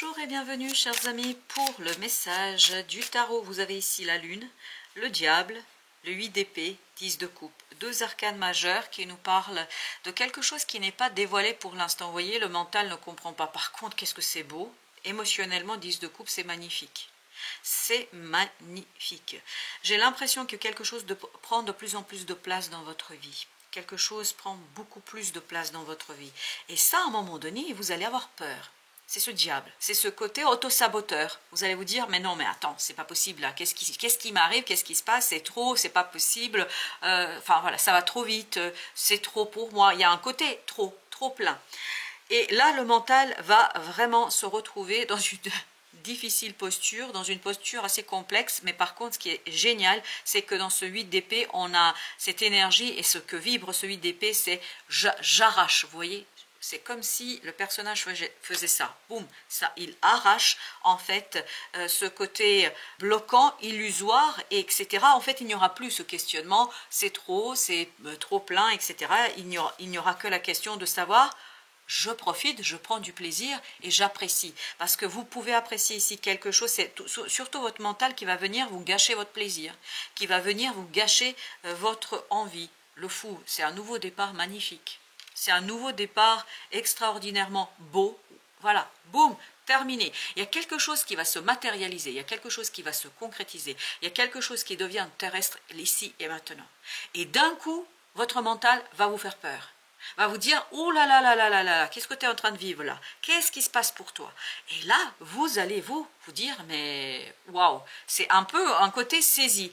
Bonjour et bienvenue chers amis pour le message du tarot. Vous avez ici la lune, le diable, le 8 d'épée, 10 de coupe. Deux arcanes majeures qui nous parlent de quelque chose qui n'est pas dévoilé pour l'instant. Vous voyez, le mental ne comprend pas. Par contre, qu'est-ce que c'est beau. Émotionnellement, 10 de coupe, c'est magnifique. C'est magnifique. J'ai l'impression que quelque chose prend de plus en plus de place dans votre vie. Quelque chose prend beaucoup plus de place dans votre vie. Et ça, à un moment donné, vous allez avoir peur. C'est ce diable, c'est ce côté auto-saboteur. Vous allez vous dire, mais non, mais attends, c'est pas possible là. Qu'est-ce qui m'arrive? Qu'est-ce qui se passe? C'est trop, c'est pas possible. Enfin voilà, ça va trop vite. C'est trop pour moi. Il y a un côté trop plein. Et là, le mental va vraiment se retrouver dans une difficile posture, dans une posture assez complexe. Mais par contre, ce qui est génial, c'est que dans ce 8 d'épée, on a cette énergie et ce que vibre ce 8 d'épée, c'est j'arrache, vous voyez? C'est comme si le personnage faisait ça, boum, ça, il arrache en fait ce côté bloquant, illusoire, etc. En fait, il n'y aura plus ce questionnement, c'est trop plein, etc. Il n'y aura que la question de savoir, je profite, je prends du plaisir et j'apprécie. Parce que vous pouvez apprécier ici quelque chose, c'est surtout votre mental qui va venir vous gâcher votre plaisir, qui va venir vous gâcher votre envie. Le fou, c'est un nouveau départ magnifique. C'est un nouveau départ extraordinairement beau. Voilà, boum, terminé. Il y a quelque chose qui va se matérialiser, il y a quelque chose qui va se concrétiser, il y a quelque chose qui devient terrestre ici et maintenant. Et d'un coup, votre mental va vous faire peur. Va vous dire, oh là là là là là là, qu'est-ce que tu es en train de vivre là? Qu'est-ce qui se passe pour toi? Et là, vous allez vous dire, mais waouh, c'est un peu un côté saisi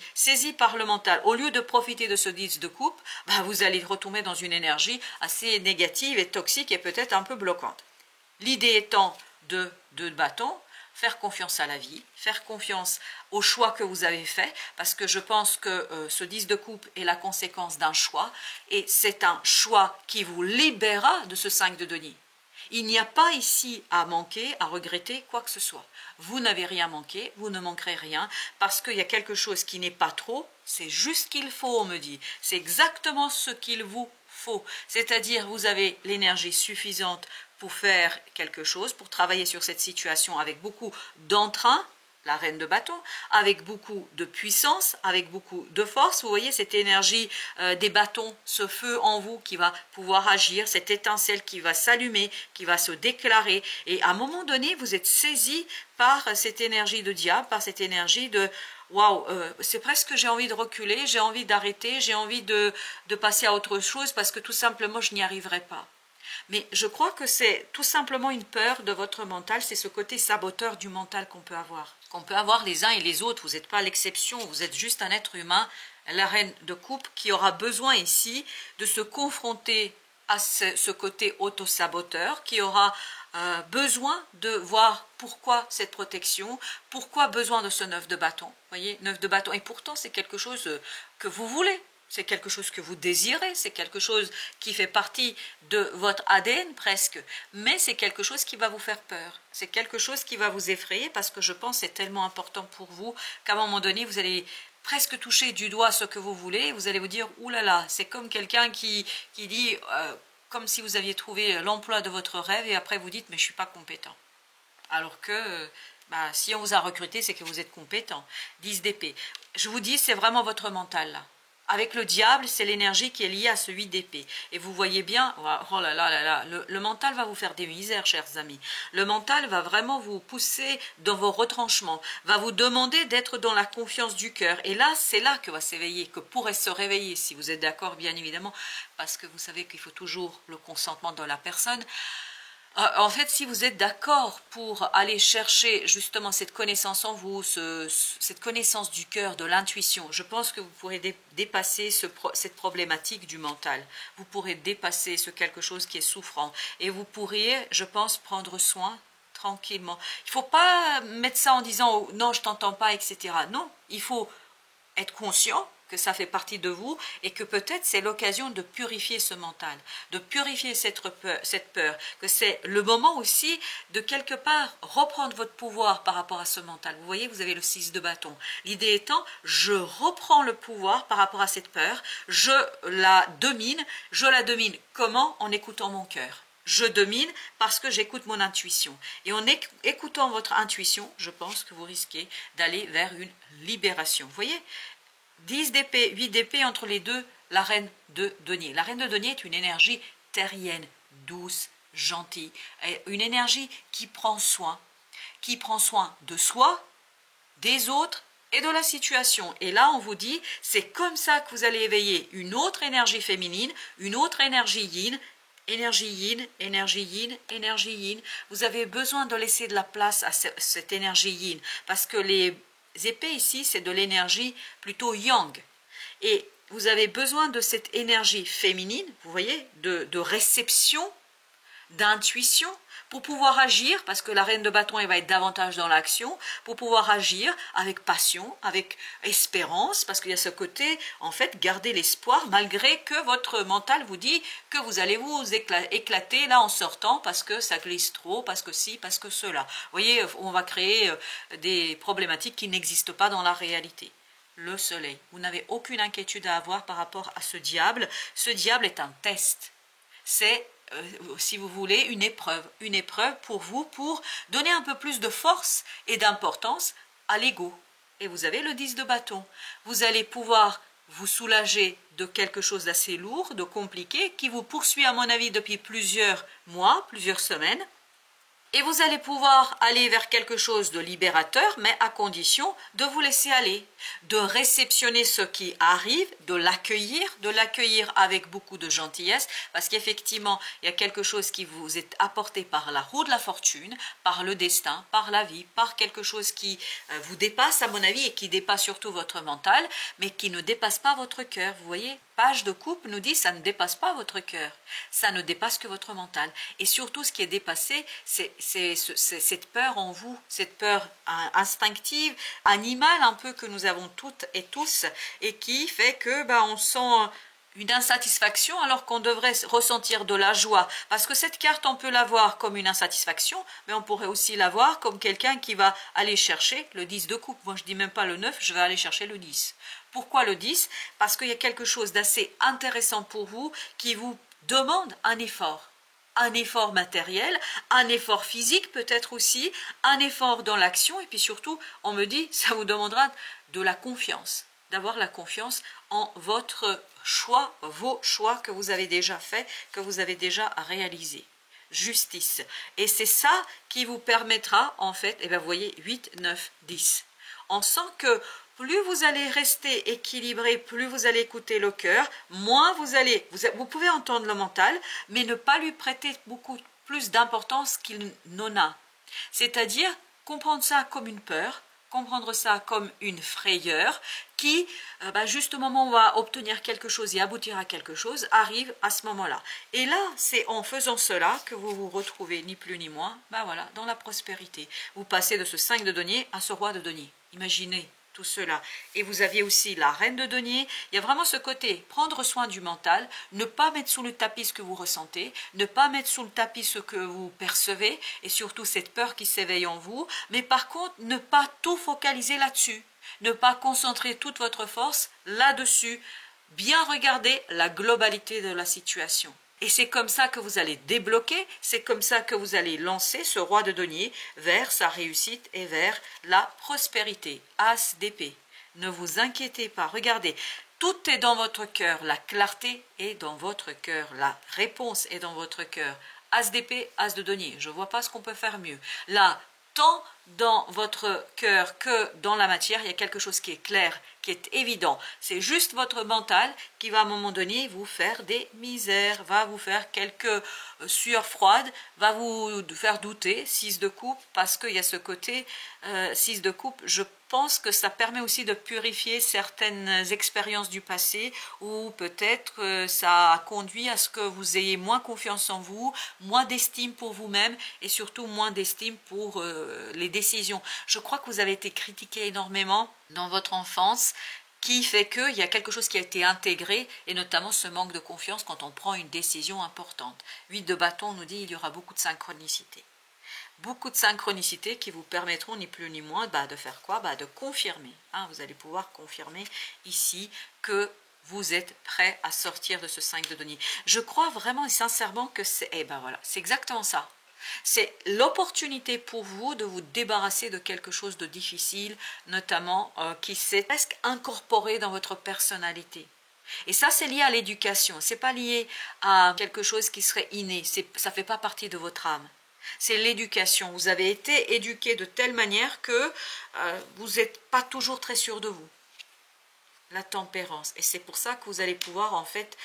par le mental. Au lieu de profiter de ce 10 de coupe, bah, vous allez retomber dans une énergie assez négative et toxique et peut-être un peu bloquante. L'idée étant de bâton, faire confiance à la vie, faire confiance au choix que vous avez fait, parce que je pense que ce 10 de coupe est la conséquence d'un choix, et c'est un choix qui vous libérera de ce 5 de denier. Il n'y a pas ici à manquer, à regretter quoi que ce soit. Vous n'avez rien manqué, vous ne manquerez rien, parce qu'il y a quelque chose qui n'est pas trop, c'est juste ce qu'il faut, on me dit. C'est exactement ce qu'il vous faut. C'est-à-dire, vous avez l'énergie suffisante pour faire quelque chose, pour travailler sur cette situation avec beaucoup d'entrain, la reine de bâton, avec beaucoup de puissance, avec beaucoup de force. Vous voyez cette énergie des bâtons, ce feu en vous qui va pouvoir agir, cette étincelle qui va s'allumer, qui va se déclarer. Et à un moment donné, vous êtes saisi par cette énergie de diable, par cette énergie de waouh, c'est presque j'ai envie de reculer, j'ai envie d'arrêter, j'ai envie de passer à autre chose parce que tout simplement je n'y arriverai pas. Mais je crois que c'est tout simplement une peur de votre mental, c'est ce côté saboteur du mental qu'on peut avoir les uns et les autres. Vous n'êtes pas l'exception, vous êtes juste un être humain, la reine de coupe, qui aura besoin ici de se confronter à ce côté auto-saboteur, qui aura besoin de voir pourquoi cette protection, pourquoi besoin de ce 9 de bâton. Vous voyez, 9 de bâton, et pourtant c'est quelque chose que vous voulez. C'est quelque chose que vous désirez, c'est quelque chose qui fait partie de votre ADN presque, mais c'est quelque chose qui va vous faire peur. C'est quelque chose qui va vous effrayer parce que je pense que c'est tellement important pour vous qu'à un moment donné, vous allez presque toucher du doigt ce que vous voulez, vous allez vous dire « Ouh là là », c'est comme quelqu'un qui dit, comme si vous aviez trouvé l'emploi de votre rêve et après vous dites « mais je ne suis pas compétent ». Alors que si on vous a recruté, c'est que vous êtes compétent. 10 d'épée. Je vous dis, c'est vraiment votre mental là. Avec le diable, c'est l'énergie qui est liée à ce 8 d'épée. Et vous voyez bien, oh là là là là, le mental va vous faire des misères, chers amis. Le mental va vraiment vous pousser dans vos retranchements, va vous demander d'être dans la confiance du cœur. Et là, c'est là que va s'éveiller, que pourrait se réveiller, si vous êtes d'accord, bien évidemment, parce que vous savez qu'il faut toujours le consentement de la personne. En fait, si vous êtes d'accord pour aller chercher justement cette connaissance en vous, cette connaissance du cœur, de l'intuition, je pense que vous pourrez dépasser cette problématique du mental. Vous pourrez dépasser ce quelque chose qui est souffrant. Et vous pourriez, je pense, prendre soin tranquillement. Il ne faut pas mettre ça en disant oh, « non, je ne t'entends pas », etc. Non, il faut être conscient que ça fait partie de vous et que peut-être c'est l'occasion de purifier ce mental, de purifier cette peur, que c'est le moment aussi de quelque part reprendre votre pouvoir par rapport à ce mental. Vous voyez, vous avez le 6 de bâton. L'idée étant, je reprends le pouvoir par rapport à cette peur, je la domine comment? En écoutant mon cœur. Je domine parce que j'écoute mon intuition. Et en écoutant votre intuition, je pense que vous risquez d'aller vers une libération. Vous voyez, 10 d'épée, 8 d'épée entre les deux, la reine de denier. La reine de denier est une énergie terrienne, douce, gentille, une énergie qui prend soin de soi, des autres et de la situation. Et là, on vous dit, c'est comme ça que vous allez éveiller une autre énergie féminine, une autre énergie yin, énergie yin, énergie yin, énergie yin. Vous avez besoin de laisser de la place à cette énergie yin, parce que les épées ici, c'est de l'énergie plutôt yang. Et vous avez besoin de cette énergie féminine, vous voyez, de réception, d'intuition, pour pouvoir agir, parce que la reine de bâton, elle va être davantage dans l'action, pour pouvoir agir avec passion, avec espérance, parce qu'il y a ce côté, en fait, garder l'espoir, malgré que votre mental vous dit que vous allez vous éclater là en sortant, parce que ça glisse trop, parce que ci, parce que cela. Vous voyez, on va créer des problématiques qui n'existent pas dans la réalité. Le soleil, vous n'avez aucune inquiétude à avoir par rapport à ce diable. Ce diable est un test. C'est si vous voulez, une épreuve pour vous, pour donner un peu plus de force et d'importance à l'ego. Et vous avez le 10 de bâton. Vous allez pouvoir vous soulager de quelque chose d'assez lourd, de compliqué, qui vous poursuit à mon avis depuis plusieurs mois, plusieurs semaines. Et vous allez pouvoir aller vers quelque chose de libérateur, mais à condition de vous laisser aller, de réceptionner ce qui arrive, de l'accueillir avec beaucoup de gentillesse, parce qu'effectivement, il y a quelque chose qui vous est apporté par la roue de la fortune, par le destin, par la vie, par quelque chose qui vous dépasse, à mon avis, et qui dépasse surtout votre mental, mais qui ne dépasse pas votre cœur. Vous voyez, Page de coupe nous dit ça ne dépasse pas votre cœur, ça ne dépasse que votre mental. Et surtout, ce qui est dépassé, c'est cette peur en vous, cette peur instinctive, animale un peu que nous avons toutes et tous, et qui fait que on sent une insatisfaction alors qu'on devrait ressentir de la joie. Parce que cette carte, on peut la voir comme une insatisfaction, mais on pourrait aussi la voir comme quelqu'un qui va aller chercher le 10 de coupe. Moi, je dis même pas le 9, je vais aller chercher le 10. Pourquoi le 10? Parce qu'il y a quelque chose d'assez intéressant pour vous qui vous demande un effort matériel, un effort physique peut-être aussi, un effort dans l'action, et puis surtout, on me dit, ça vous demandera de la confiance, d'avoir la confiance en votre choix, vos choix que vous avez déjà faits, que vous avez déjà réalisés. Justice. Et c'est ça qui vous permettra, en fait, et bien vous voyez, 8, 9, 10. On sent que plus vous allez rester équilibré, plus vous allez écouter le cœur, moins vous pouvez entendre le mental, mais ne pas lui prêter beaucoup plus d'importance qu'il n'en a. C'est-à-dire comprendre ça comme une peur, comprendre ça comme une frayeur qui, juste au moment où on va obtenir quelque chose et aboutir à quelque chose, arrive à ce moment-là. Et là, c'est en faisant cela que vous vous retrouvez, ni plus ni moins, voilà, dans la prospérité. Vous passez de ce 5 de denier à ce roi de denier. Imaginez tout cela. Et vous aviez aussi la reine de denier. Il y a vraiment ce côté, prendre soin du mental, ne pas mettre sous le tapis ce que vous ressentez, ne pas mettre sous le tapis ce que vous percevez, et surtout cette peur qui s'éveille en vous, mais par contre, ne pas tout focaliser là-dessus, ne pas concentrer toute votre force là-dessus, bien regarder la globalité de la situation. Et c'est comme ça que vous allez débloquer, c'est comme ça que vous allez lancer ce roi de denier vers sa réussite et vers la prospérité. As d'épée. Ne vous inquiétez pas, regardez, tout est dans votre cœur, la clarté est dans votre cœur, la réponse est dans votre cœur. As d'épée, as de denier, je ne vois pas ce qu'on peut faire mieux. Là, tant dans votre cœur que dans la matière, il y a quelque chose qui est clair, qui est évident. C'est juste votre mental qui va à un moment donné vous faire des misères, va vous faire quelques sueurs froides, va vous faire douter, 6 de coupe, parce qu'il y a ce côté 6 de coupe, je pense que ça permet aussi de purifier certaines expériences du passé, ou peut-être ça a conduit à ce que vous ayez moins confiance en vous, moins d'estime pour vous-même, et surtout moins d'estime pour les décisions. Je crois que vous avez été critiqué énormément dans votre enfance, qui fait qu'il y a quelque chose qui a été intégré, et notamment ce manque de confiance quand on prend une décision importante. 8 de bâton nous dit qu'il y aura beaucoup de synchronicité. Beaucoup de synchronicité qui vous permettront ni plus ni moins de faire quoi? De confirmer. Vous allez pouvoir confirmer ici que vous êtes prêt à sortir de ce 5 de denier. Je crois vraiment et sincèrement que c'est, eh ben voilà, c'est exactement ça. C'est l'opportunité pour vous de vous débarrasser de quelque chose de difficile, notamment qui s'est presque incorporé dans votre personnalité. Et ça, c'est lié à l'éducation. C'est pas lié à quelque chose qui serait inné. Ça fait pas partie de votre âme. C'est l'éducation. Vous avez été éduqué de telle manière que vous n'êtes pas toujours très sûr de vous. La tempérance. Et c'est pour ça que vous allez pouvoir en fait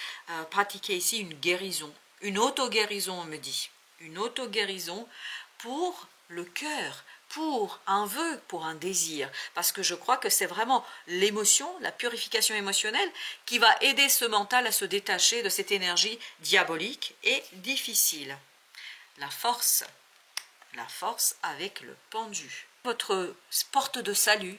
pratiquer ici une guérison. Une auto-guérison, on me dit. Une auto-guérison pour le cœur, pour un vœu, pour un désir. Parce que je crois que c'est vraiment l'émotion, la purification émotionnelle qui va aider ce mental à se détacher de cette énergie diabolique et difficile. La force avec le pendu. Votre porte de salut,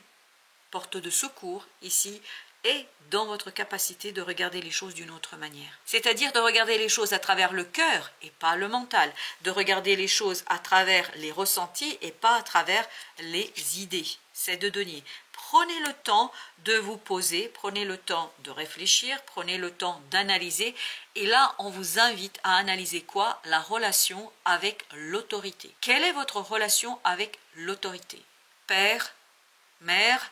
porte de secours ici, est dans votre capacité de regarder les choses d'une autre manière. C'est-à-dire de regarder les choses à travers le cœur et pas le mental, de regarder les choses à travers les ressentis et pas à travers les idées. C'est de donner. Prenez le temps de vous poser, prenez le temps de réfléchir, prenez le temps d'analyser. Et là, on vous invite à analyser quoi? La relation avec l'autorité. Quelle est votre relation avec l'autorité? Père, mère,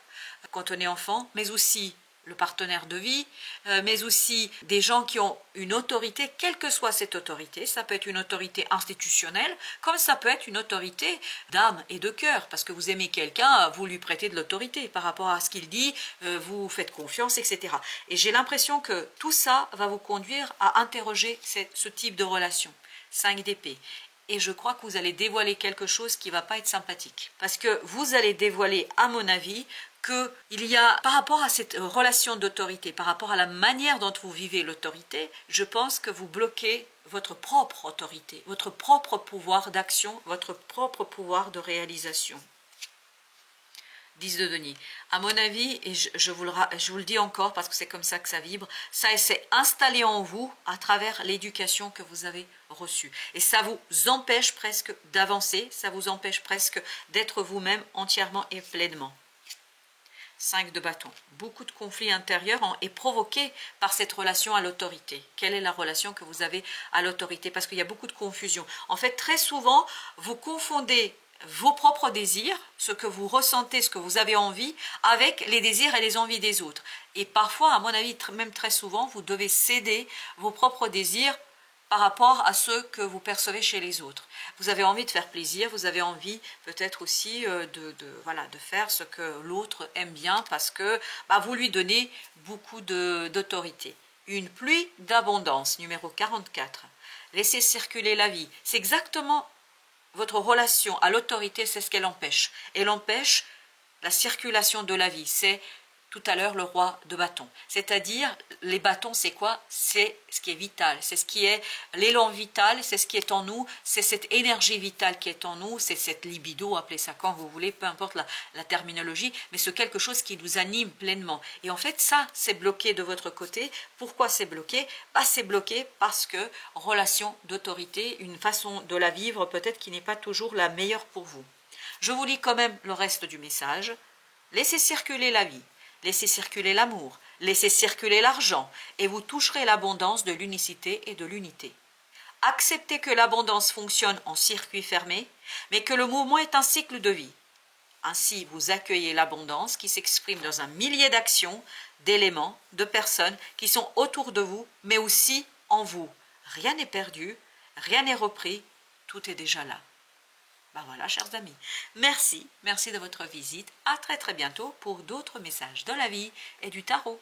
quand on est enfant, mais aussi le partenaire de vie, mais aussi des gens qui ont une autorité, quelle que soit cette autorité. Ça peut être une autorité institutionnelle, comme ça peut être une autorité d'âme et de cœur, parce que vous aimez quelqu'un, vous lui prêtez de l'autorité par rapport à ce qu'il dit, vous faites confiance, etc. Et j'ai l'impression que tout ça va vous conduire à interroger ce type de relation. 5 d'épée. Et je crois que vous allez dévoiler quelque chose qui ne va pas être sympathique. Parce que vous allez dévoiler, à mon avis, qu'il y a, par rapport à cette relation d'autorité, par rapport à la manière dont vous vivez l'autorité, je pense que vous bloquez votre propre autorité, votre propre pouvoir d'action, votre propre pouvoir de réalisation. 10 de denier. À mon avis, et je vous le dis encore parce que c'est comme ça que ça vibre, ça s'est installé en vous à travers l'éducation que vous avez reçue. Et ça vous empêche presque d'avancer, ça vous empêche presque d'être vous-même entièrement et pleinement. 5 de bâton. Beaucoup de conflits intérieurs est provoqué par cette relation à l'autorité. Quelle est la relation que vous avez à l'autorité? Parce qu'il y a beaucoup de confusion. En fait, très souvent, vous confondez vos propres désirs, ce que vous ressentez, ce que vous avez envie, avec les désirs et les envies des autres. Et parfois, à mon avis, même très souvent, vous devez céder vos propres désirs par rapport à ceux que vous percevez chez les autres. Vous avez envie de faire plaisir, vous avez envie peut-être aussi de faire ce que l'autre aime bien parce que vous lui donnez beaucoup d'autorité. Une pluie d'abondance, numéro 44. Laissez circuler la vie. C'est exactement votre relation à l'autorité, c'est ce qu'elle empêche. Elle empêche la circulation de la vie. C'est tout à l'heure le roi de bâton. C'est-à-dire, les bâtons, c'est quoi? C'est ce qui est vital, c'est ce qui est l'élan vital, c'est ce qui est en nous, c'est cette énergie vitale qui est en nous, c'est cette libido, appelez ça quand vous voulez, peu importe la terminologie, mais c'est quelque chose qui nous anime pleinement. Et en fait, ça, c'est bloqué de votre côté. Pourquoi c'est bloqué? C'est bloqué parce que relation d'autorité, une façon de la vivre peut-être qui n'est pas toujours la meilleure pour vous. Je vous lis quand même le reste du message. Laissez circuler la vie. Laissez circuler l'amour, laissez circuler l'argent, et vous toucherez l'abondance de l'unicité et de l'unité. Acceptez que l'abondance fonctionne en circuit fermé, mais que le mouvement est un cycle de vie. Ainsi, vous accueillez l'abondance qui s'exprime dans un millier d'actions, d'éléments, de personnes qui sont autour de vous, mais aussi en vous. Rien n'est perdu, rien n'est repris, tout est déjà là. Voilà, chers amis. Merci de votre visite. À très très bientôt pour d'autres messages de la vie et du tarot.